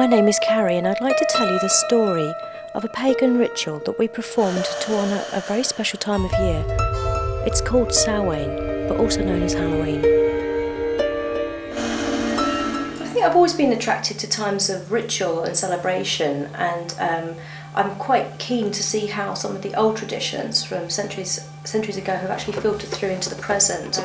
My name is Carrie and I'd like to tell you the story of a pagan ritual that we performed to honour a very special time of year. It's called Samhain, but also known as Halloween. I think I've always been attracted to times of ritual and celebration, and I'm quite keen to see how some of the old traditions from centuries ago have actually filtered through into the present.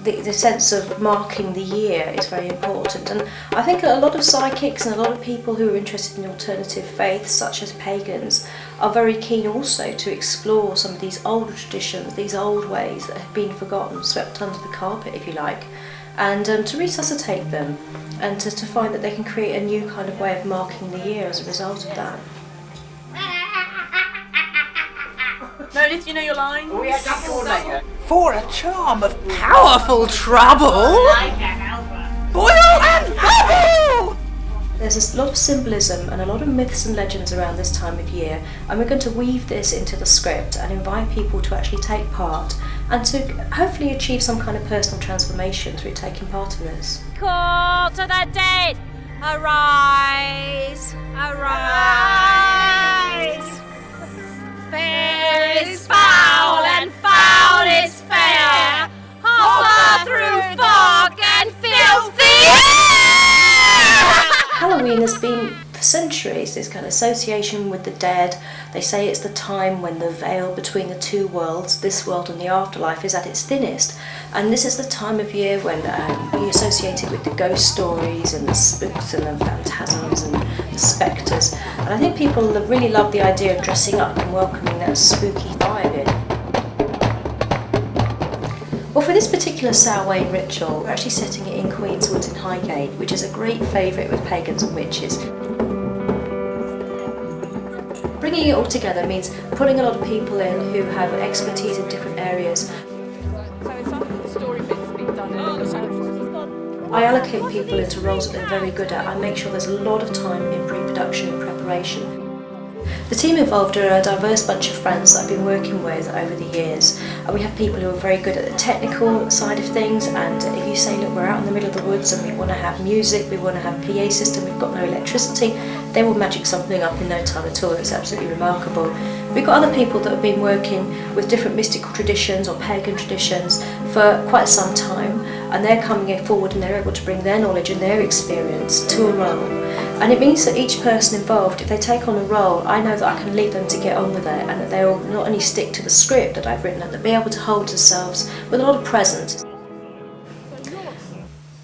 The sense of marking the year is very important, and I think a lot of psychics and a lot of people who are interested in alternative faiths, such as pagans, are very keen also to explore some of these older traditions, these old ways that have been forgotten, swept under the carpet if you like, and to resuscitate them and to find that they can create a new kind of way of marking the year as a result of that. Meredith, you know your lines? We have to coordinate. For a charm of powerful trouble, boil and bubble! There's a lot of symbolism and a lot of myths and legends around this time of year, and we're going to weave this into the script and invite people to actually take part and to hopefully achieve some kind of personal transformation through taking part in this. Call to the dead! Arise! Arise! Fair is foul and foul is fair. Hover through fog and filthy air. Halloween has been for centuries this kind of association with the dead. They say it's the time when the veil between the two worlds, this world and the afterlife, is at its thinnest. And this is the time of year when we associate it with the ghost stories and the spooks and the phantasms and the spectres. And I think people really love the idea of dressing up and welcoming that spooky vibe in. Well, for this particular Samhain ritual, we're actually setting it in Queen's Woods in Highgate, which is a great favourite with pagans and witches. Bringing it all together means pulling a lot of people in who have expertise in different areas. I allocate people into roles that they're very good at. I make sure there's a lot of time in pre-production and preparation. The team involved are a diverse bunch of friends that I've been working with over the years. And we have people who are very good at the technical side of things, and if you say, look, we're out in the middle of the woods and we want to have music, we want to have a PA system, we've got no electricity, they will magic something up in no time at all. It's absolutely remarkable. We've got other people that have been working with different mystical traditions or pagan traditions for quite some time, and they're coming forward and they're able to bring their knowledge and their experience to a role. And it means that each person involved, if they take on a role, I know that I can lead them to get on with it, and that they'll not only stick to the script that I've written, but they'll be able to hold themselves with a lot of presence.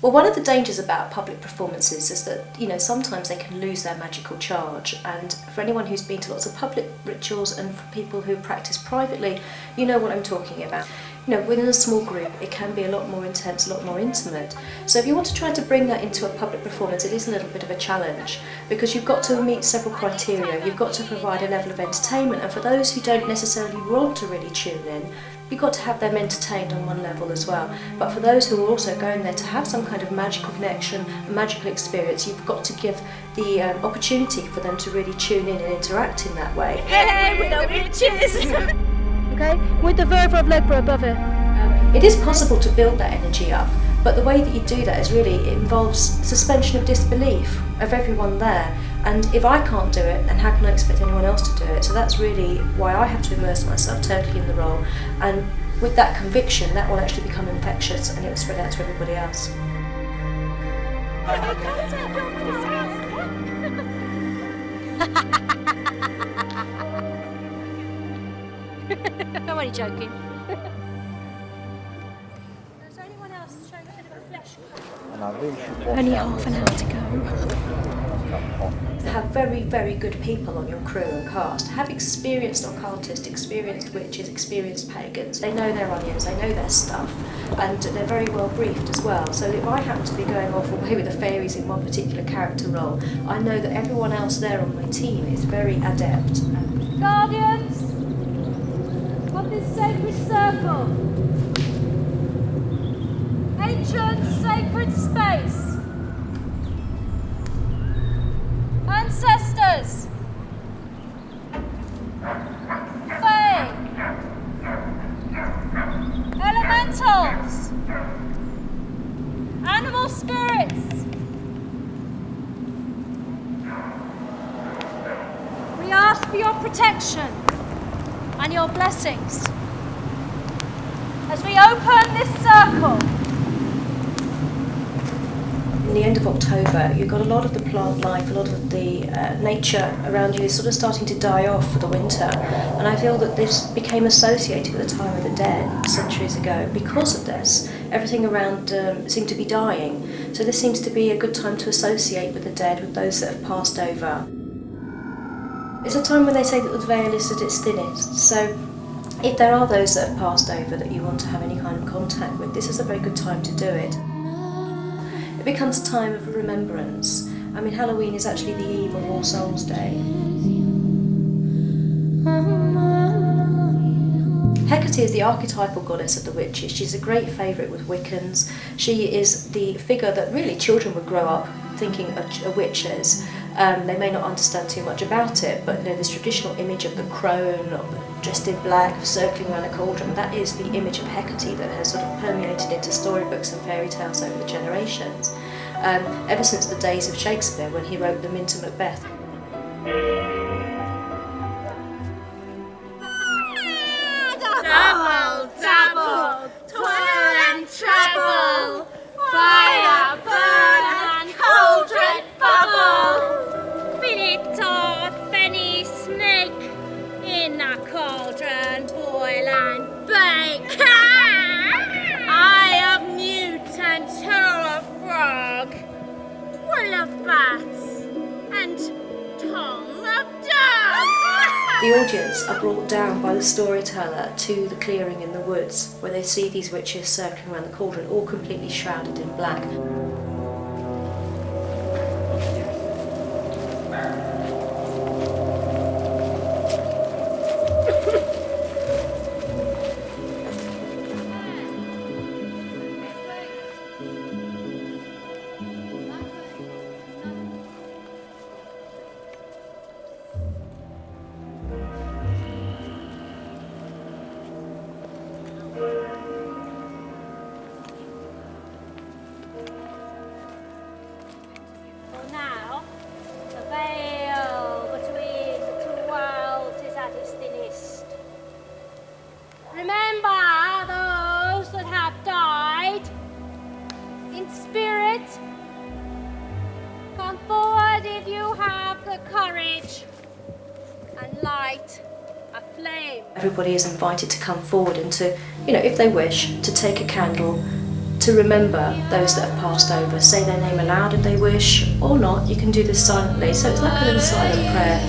Well, one of the dangers about public performances is that, sometimes they can lose their magical charge, and for anyone who's been to lots of public rituals and for people who practice privately, you know what I'm talking about. Within a small group, it can be a lot more intense, a lot more intimate. So if you want to try to bring that into a public performance, it is a little bit of a challenge, because you've got to meet several criteria. You've got to provide a level of entertainment, and for those who don't necessarily want to really tune in, you've got to have them entertained on one level as well. But for those who are also going there to have some kind of magical connection, a magical experience, you've got to give the opportunity for them to really tune in and interact in that way. Hey, with the witches! Okay, with the verve of Lepra above it. It is possible to build that energy up, but the way that you do that is really, it involves suspension of disbelief of everyone there. And if I can't do it, then how can I expect anyone else to do it? So that's really why I have to immerse myself totally in the role. And with that conviction, that will actually become infectious and it will spread out to everybody else. I'm only joking. Is there anyone else showing a bit of a flesh? Only half an hour to go. Have very, very good people on your crew and cast. Have experienced occultists, experienced witches, experienced pagans. They know their onions, they know their stuff, and they're very well briefed as well. So if I happen to be going off away with the fairies in one particular character role, I know that everyone else there on my team is very adept. Guardians of this sacred circle, ancient sacred space, ancestors, fae, elementals, animal spirits, for your protection and your blessings. As we open this circle, in the end of October, you've got a lot of the plant life, a lot of the nature around you is sort of starting to die off for the winter. And I feel that this became associated with the time of the dead centuries ago because of this. Everything around seemed to be dying. So this seems to be a good time to associate with the dead, with those that have passed over. It's a time when they say that the veil is at its thinnest. So if there are those that have passed over that you want to have any kind of contact with, this is a very good time to do it. It becomes a time of remembrance. I mean, Halloween is actually the eve of All Souls' Day. Hecate is the archetypal goddess of the witches. She's a great favourite with Wiccans. She is the figure that really children would grow up thinking a witch is. They may not understand too much about it, but you know, this traditional image of the crone, dressed in black, circling around a cauldron, that is the image of Hecate that has sort of permeated into storybooks and fairy tales over the generations. Ever since the days of Shakespeare, when he wrote them into Macbeth. Double, double, toil and trouble, fire, burn and cauldron bubble. Fillet or penny snake in a cauldron, boil and bake. Eye of newt and toe of frog, wool of bats and tongue of dog. The audience are brought down by the storyteller to the clearing in the woods, where they see these witches circling around the cauldron, all completely shrouded in black. Now, the veil between the two worlds is at its thinnest. Remember those that have died in spirit. Come forward if you have the courage and light a flame. Everybody is invited to come forward and to, if they wish, to take a candle, to remember those that have passed over. Say their name aloud if they wish, or not. You can do this silently, so it's like a little silent prayer.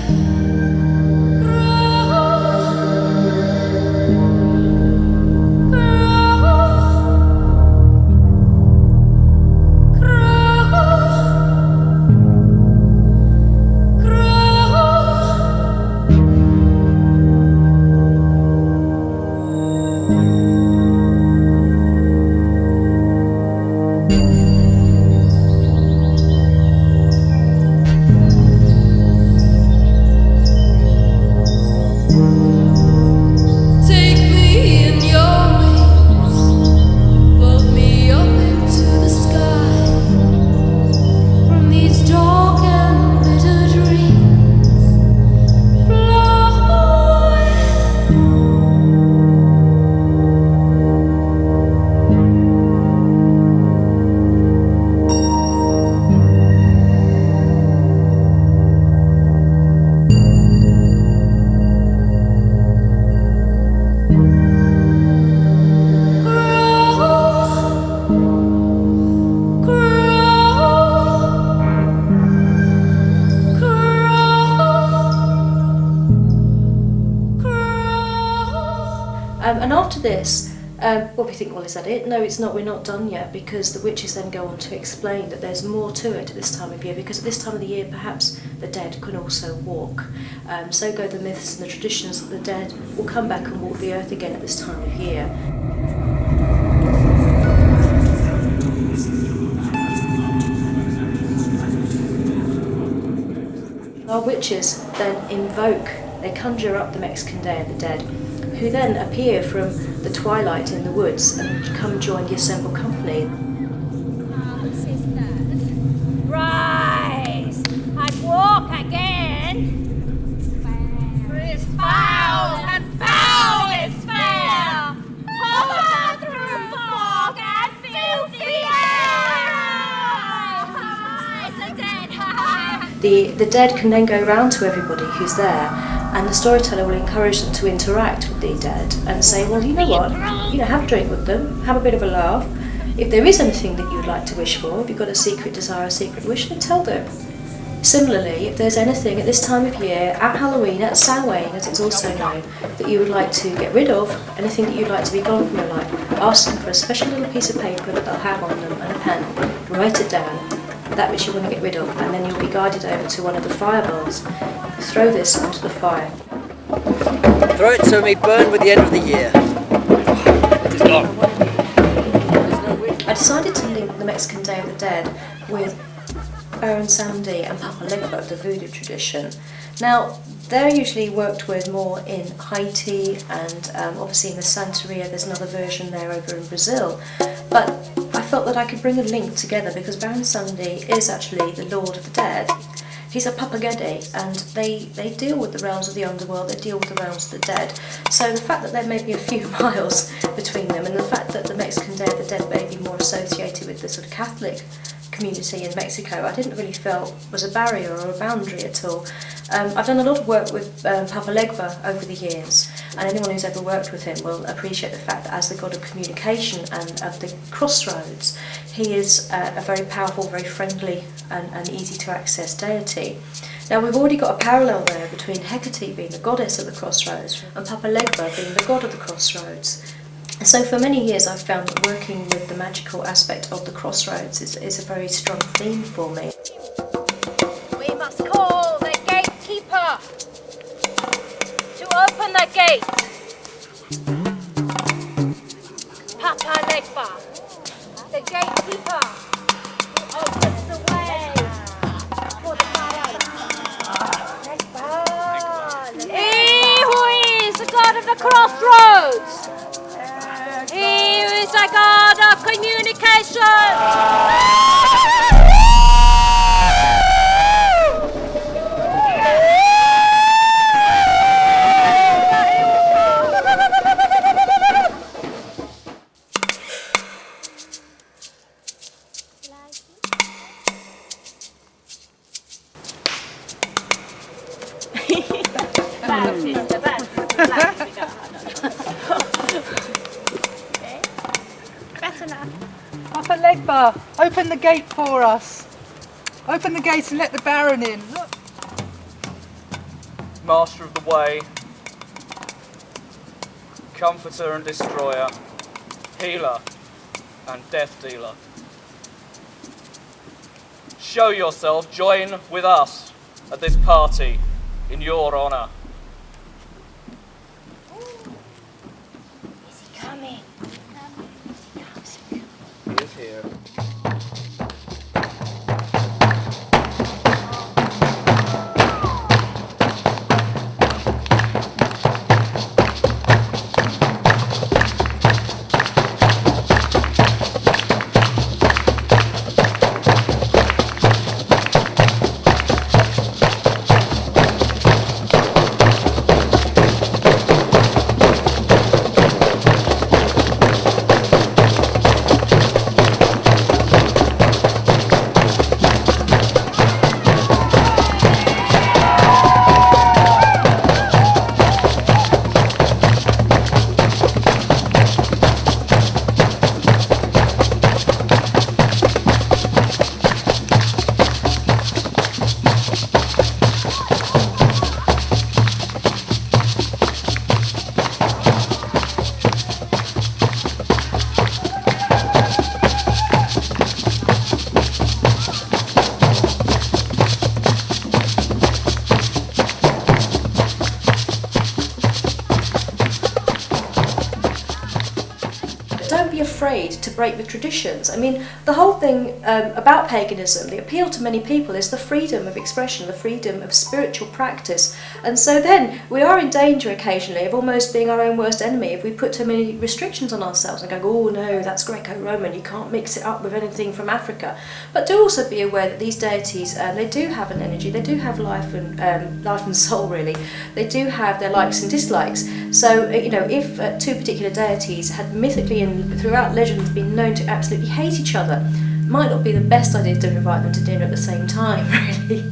And after this, we think, well, is that it? No, it's not. We're not done yet, because the witches then go on to explain that there's more to it at this time of year, because at this time of the year, perhaps the dead can also walk. So go the myths and the traditions that the dead will come back and walk the earth again at this time of year. Our witches then invoke, they conjure up the Mexican Day of the Dead, who then appear from the twilight in the woods and come join the assembled company. Sisters, rise and walk again. The dead can then go around to everybody who's there, and the storyteller will encourage them to interact with the dead and say, well, you know what, have a drink with them, have a bit of a laugh. If there is anything that you'd like to wish for, if you've got a secret desire, a secret wish, then tell them. Similarly, if there's anything at this time of year, at Halloween, at Samhain, as it's also known, that you would like to get rid of, anything that you'd like to be gone from your life, ask them for a special little piece of paper that they'll have on them and a pen. Write it down, that which you want to get rid of, and then you'll be guided over to one of the fire bowls. Throw this onto the fire. Throw it so it may burn with the end of the year. It is gone. I decided to link the Mexican Day of the Dead with Baron Samedi and Papa Legba of the voodoo tradition. Now, they're usually worked with more in Haiti and obviously in the Santeria. There's another version there over in Brazil. But I felt that I could bring a link together because Baron Samedi is actually the Lord of the Dead. He's a Papagede, and they deal with the realms of the underworld, they deal with the realms of the dead. So the fact that there may be a few miles between them, and the fact that the Mexican Day of the Dead may be more associated with the sort of Catholic community in Mexico, I didn't really feel was a barrier or a boundary at all. I've done a lot of work with Papa Legba over the years, and anyone who's ever worked with him will appreciate the fact that as the god of communication and of the crossroads, he is a very powerful, very friendly and easy to access deity. Now we've already got a parallel there between Hecate being the goddess of the crossroads and Papa Legba being the god of the crossroads. So for many years I've found that working with the magical aspect of the crossroads is a very strong theme for me. We must call the gatekeeper to open the gate. Papa Legba, the gatekeeper who opens the way for the fire. He who is the god of the crossroads. He who is the god of communication. Papa Legba, open the gate for us. Open the gate and let the Baron in. Look. Master of the way, comforter and destroyer, healer and death dealer. Show yourself, join with us at this party in your honour. Is he coming? He is here. Don't be afraid to break with traditions. I mean, the whole thing about paganism, the appeal to many people is the freedom of expression, the freedom of spiritual practice. And so then we are in danger occasionally of almost being our own worst enemy if we put too many restrictions on ourselves and go, oh no, that's Greco-Roman, you can't mix it up with anything from Africa. But do also be aware that these deities, they do have an energy, they do have life and soul really. They do have their likes and dislikes. So, if two particular deities had mythically and throughout legends been known to absolutely hate each other, might not be the best idea to invite them to dinner at the same time, really.